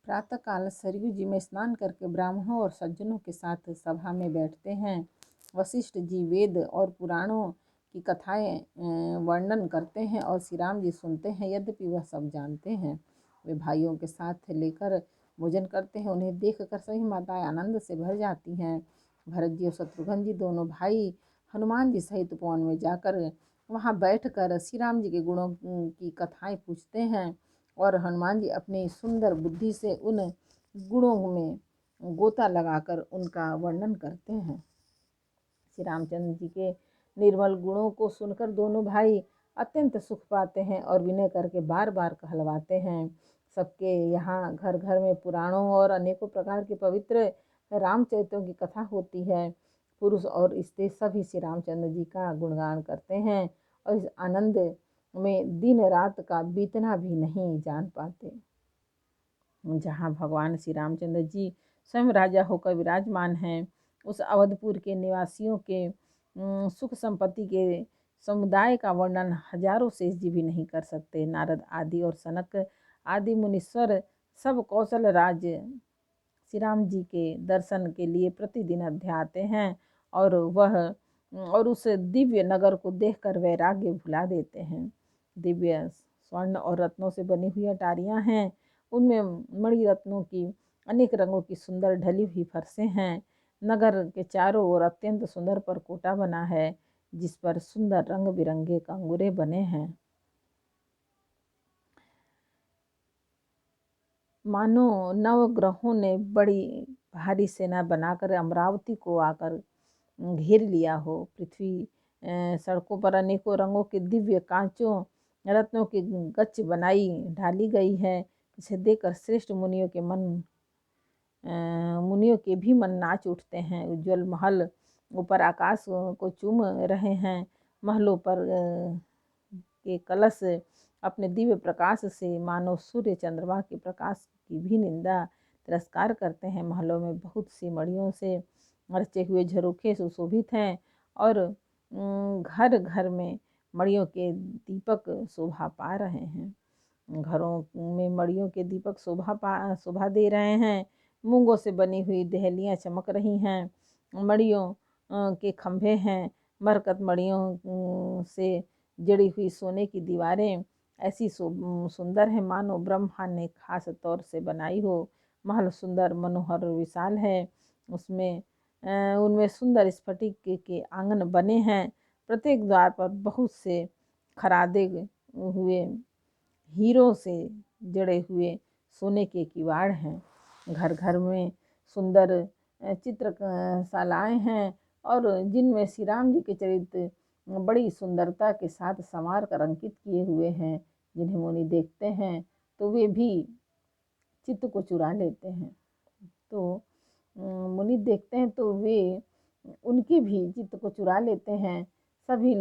प्रातःकाल सरयू जी में स्नान करके ब्राह्मणों और सज्जनों के साथ सभा में बैठते हैं। वशिष्ठ जी वेद और पुराणों की कथाएं वर्णन करते हैं और श्री राम जी सुनते हैं। यद्यपि वह सब जानते हैं, वे भाइयों के साथ लेकर भोजन करते हैं। उन्हें देखकर सभी माताएं आनंद से भर जाती हैं। भरत जी और शत्रुघ्न जी दोनों भाई हनुमान जी सहित उपवन में जाकर वहां बैठकर श्री राम जी के गुणों की कथाएं पूछते हैं और हनुमान जी अपनी सुंदर बुद्धि से उन गुणों में गोता लगाकर उनका वर्णन करते हैं। श्री रामचंद्र जी के निर्मल गुणों को सुनकर दोनों भाई अत्यंत सुख पाते हैं और विनय करके बार बार कहलवाते हैं। सबके यहाँ घर घर में पुराणों और अनेकों प्रकार के पवित्र रामचरितों की कथा होती है। पुरुष और स्त्री सभी श्री रामचंद्र जी का गुणगान करते हैं और इस आनंद में दिन रात का बीतना भी नहीं जान पाते। जहाँ भगवान श्री रामचंद्र जी स्वयं राजा होकर विराजमान हैं, उस अवधपुर के निवासियों के सुख संपत्ति के समुदाय का वर्णन हजारों शेष जी भी नहीं कर सकते। नारद आदि और सनक आदि मुनीश्वर सब कौशल राज श्री राम जी के दर्शन के लिए प्रतिदिन अयोध्या आते हैं और उस दिव्य नगर को देखकर वैराग्य भुला देते हैं। दिव्य स्वर्ण और रत्नों से बनी हुई अटारियां हैं, उनमें मणि रत्नों की अनेक रंगों की सुंदर ढली हुई फरसें हैं। नगर के चारों ओर अत्यंत सुंदर परकोटा बना है, जिस पर सुंदर रंग बिरंगे कंगूरे बने हैं। मानो नवग्रहों ने बड़ी भारी सेना बनाकर अमरावती को आकर घेर लिया हो। पृथ्वी सड़कों पर अनेकों रंगों के दिव्य कांचों रत्नों की गच्छ बनाई ढाली गई है। इसे देखकर श्रेष्ठ मुनियों के भी मन नाच उठते हैं। उज्जवल महल ऊपर आकाश को चूम रहे हैं। महलों पर के कलश अपने दिव्य प्रकाश से मानो सूर्य चंद्रमा के प्रकाश की भी निंदा तिरस्कार करते हैं। महलों में बहुत सी मणियों से रचे हुए झरोखे सुशोभित हैं और घर घर में मणियों के दीपक शोभा पा रहे हैं। घरों में मणियों के दीपक शोभा दे रहे हैं। मूंगों से बनी हुई देहलियां चमक रही हैं। मणियों के खंभे हैं। मरकत मणियों से जड़ी हुई सोने की दीवारें ऐसी सुंदर है मानो ब्रह्मा ने खास तौर से बनाई हो। महल सुंदर मनोहर विशाल है। उनमें सुंदर स्फटिक के आंगन बने हैं। प्रत्येक द्वार पर बहुत से खरादे हुए हीरों से जड़े हुए सोने के किवाड़ हैं। घर घर में सुंदर चित्रशालाएं हैं और जिनमें श्री राम जी के चरित्र बड़ी सुंदरता के साथ संवार कर अंकित किए हुए हैं। जिन्हें मुनि देखते हैं तो वे भी चित्त को चुरा लेते हैं। तो मुनि देखते हैं तो वे उनके भी चित्त को चुरा लेते हैं। सभी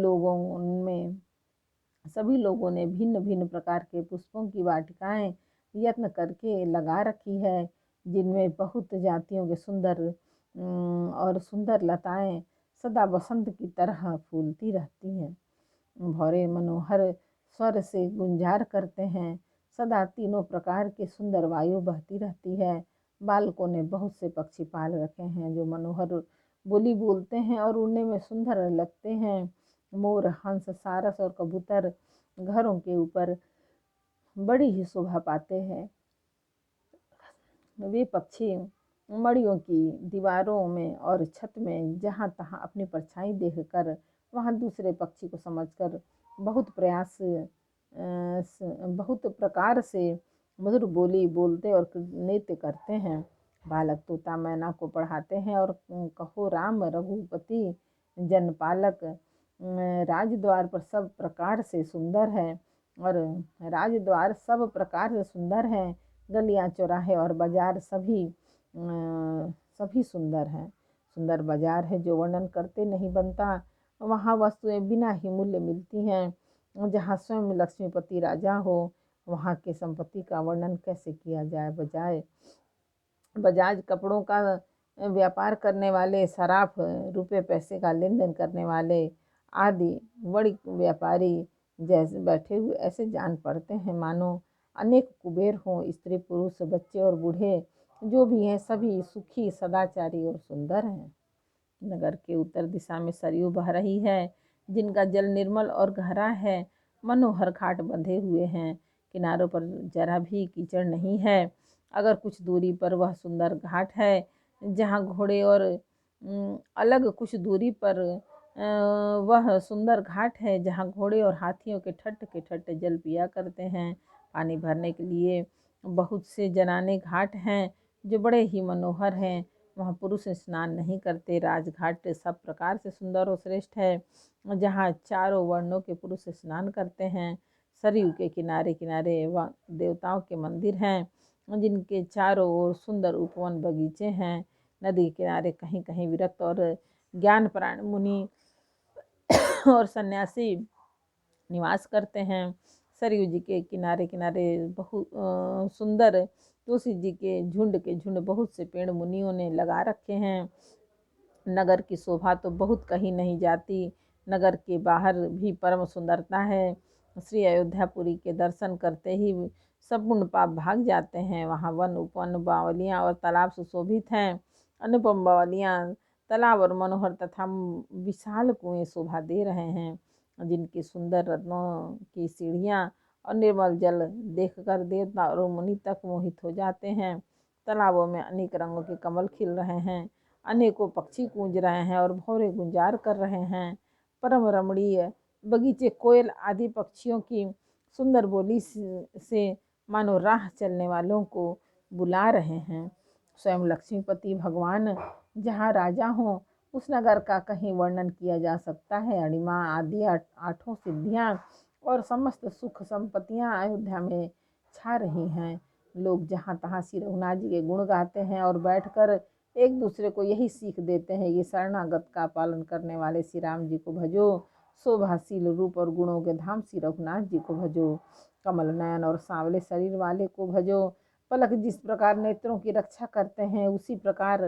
लोगों ने भिन्न भिन्न प्रकार के पुष्पों की वाटिकाएं यत्न करके लगा रखी है, जिनमें बहुत जातियों के सुंदर लताएं सदा बसंत की तरह फूलती रहती हैं। भौरे मनोहर स्वर से गुंजार करते हैं। सदा तीनों प्रकार के सुंदर वायु बहती रहती है। बालकों ने बहुत से पक्षी पाल रखे हैं जो मनोहर बोली बोलते हैं और उड़ने में सुंदर लगते हैं। मोर, हंस, सारस और कबूतर घरों के ऊपर बड़ी ही शोभा पाते हैं। वे पक्षी मड़ियों की दीवारों में और छत में जहाँ तहाँ अपनी परछाई देखकर वहाँ दूसरे पक्षी को समझकर बहुत प्रकार से मधुर बोली बोलते और नृत्य करते हैं। बालक तोता मैना को पढ़ाते हैं और कहो राम रघुपति जनपालक राजद्वार पर सब प्रकार से सुंदर है और राजद्वार सब प्रकार से सुंदर है। गलियां चौराहे और बाजार सभी सुंदर हैं। सुंदर बाजार है जो वर्णन करते नहीं बनता। वहाँ वस्तुएं बिना ही मूल्य मिलती हैं। जहाँ स्वयं लक्ष्मीपति राजा हो वहाँ के संपत्ति का वर्णन कैसे किया जाए। बजाज कपड़ों का व्यापार करने वाले, सराफ रुपए पैसे का लेन देन करने वाले आदि बड़ी व्यापारी जैसे बैठे हुए ऐसे जान पड़ते हैं मानो अनेक कुबेर हों, स्त्री पुरुष बच्चे और बूढ़े जो भी हैं सभी सुखी सदाचारी और सुंदर हैं। नगर के उत्तर दिशा में सरयू बह रही है, जिनका जल निर्मल और गहरा है। मनोहर घाट बंधे हुए हैं, किनारों पर जरा भी कीचड़ नहीं है। अगर कुछ दूरी पर वह सुंदर घाट है जहाँ घोड़े और अलग कुछ दूरी पर वह सुंदर घाट है जहाँ घोड़े और हाथियों के ठट्ट जल पिया करते हैं। पानी भरने के लिए बहुत से जनाने घाट हैं जो बड़े ही मनोहर हैं। वहाँ पुरुष स्नान नहीं करते। राजघाट सब प्रकार से सुंदर और श्रेष्ठ है, जहाँ चारों वर्णों के पुरुष स्नान करते हैं। सरयू के किनारे किनारे वह देवताओं के मंदिर हैं, जिनके चारों ओर सुंदर उपवन बगीचे हैं। नदी के किनारे कहीं कहीं विरक्त और ज्ञानपरायण मुनि और सन्यासी निवास करते हैं। सरयू जी के किनारे किनारे बहुत सुंदर तुलसी जी के झुंड बहुत से पेड़ मुनियों ने लगा रखे हैं। नगर की शोभा तो बहुत कही नहीं जाती। नगर के बाहर भी परम सुंदरता है। श्री अयोध्यापुरी के दर्शन करते ही सब पुण्य पाप भाग जाते हैं। वहाँ वन उपवन बावलियाँ और तालाब सुशोभित हैं। अनुपम बावलियाँ, तालाब और मनोहर तथा विशाल कुएं शोभा दे रहे हैं, जिनकी सुंदर रत्नों की सीढ़ियाँ और निर्मल जल देखकर देवता और मुनि तक मोहित हो जाते हैं। तालाबों में अनेक रंगों के कमल खिल रहे हैं, अनेकों पक्षी गूंज रहे हैं और भौरे गुंजार कर रहे हैं। परम रमणीय बगीचे कोयल आदि पक्षियों की सुंदर बोली से मानो राह चलने वालों को बुला रहे हैं। स्वयं लक्ष्मीपति भगवान जहाँ राजा हों, उस नगर का कहीं वर्णन किया जा सकता है। अणिमा आदि आठों सिद्धियाँ और समस्त सुख संपत्तियाँ अयोध्या में छा रही हैं। लोग जहाँ तहाँ श्री रघुनाथ जी के गुण गाते हैं और बैठकर एक दूसरे को यही सीख देते हैं, ये शरणागत का पालन करने वाले श्री राम जी को भजो, शोभाशील रूप और गुणों के धाम श्री रघुनाथ जी को भजो, कमल नयन और सांवले शरीर वाले को भजो। पलक जिस प्रकार नेत्रों की रक्षा करते हैं, उसी प्रकार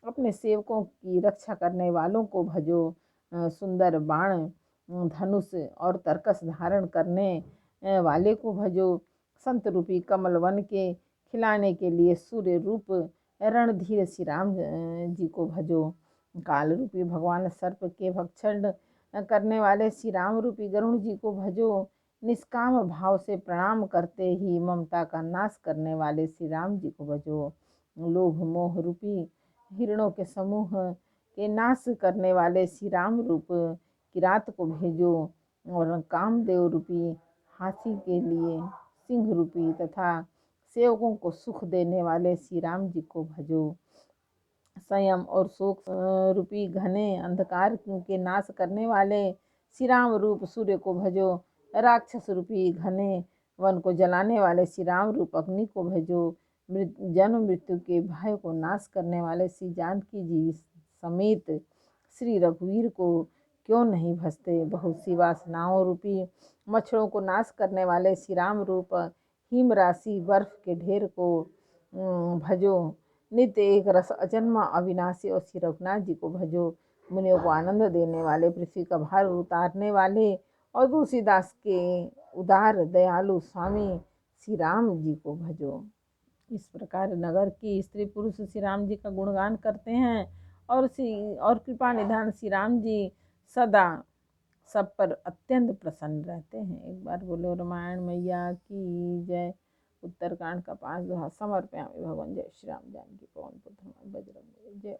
अपने सेवकों की रक्षा करने वालों को भजो। सुंदर बाण, धनुष और तरकस धारण करने वाले को भजो। संत रूपी कमल वन के खिलाने के लिए सूर्य रूप रणधीर श्री राम जी को भजो। काल रूपी भगवान सर्प के भक्षण करने वाले श्री राम रूपी गरुण जी को भजो। निष्काम भाव से प्रणाम करते ही ममता का नाश करने वाले श्री राम जी को भजो। लोभ मोह रूपी हिरणों के समूह के नाश करने वाले श्री राम रूप किरात को भेजो और कामदेव रूपी हाथी के लिए सिंह रूपी तथा सेवकों को सुख देने वाले श्री राम जी को भजो। संयम और शोक रूपी घने अंधकार के नाश करने वाले श्री राम रूप सूर्य को भजो। राक्षस रूपी घने वन को जलाने वाले श्री राम रूप अग्नि को भजो। जन्म मृत्यु के भय को नाश करने वाले श्री जानकी जी समेत श्री रघुवीर को क्यों नहीं भजते। बहुत सी वासनाओं रूपी मच्छरों को नाश करने वाले श्री राम रूप हिम राशि बर्फ के ढेर को भजो। नित्य एक रस अजन्मा अविनाशी और श्री रघुनाथ जी को भजो। मुनियों को आनंद देने वाले, पृथ्वी का भार उतारने वाले और तुलसीदास के उदार दयालु स्वामी श्री राम जी को भजो। इस प्रकार नगर की स्त्री पुरुष श्री राम जी का गुणगान करते हैं और कृपा निधान श्री राम जी सदा सब पर अत्यंत प्रसन्न रहते हैं। एक बार बोलो रामायण मैया की जय। उत्तरकांड का 5 दोहा। समर्पयामि भगवान। जय श्री राम। जानकी पवन पुत्र हनुमान बजरंग बली। जय।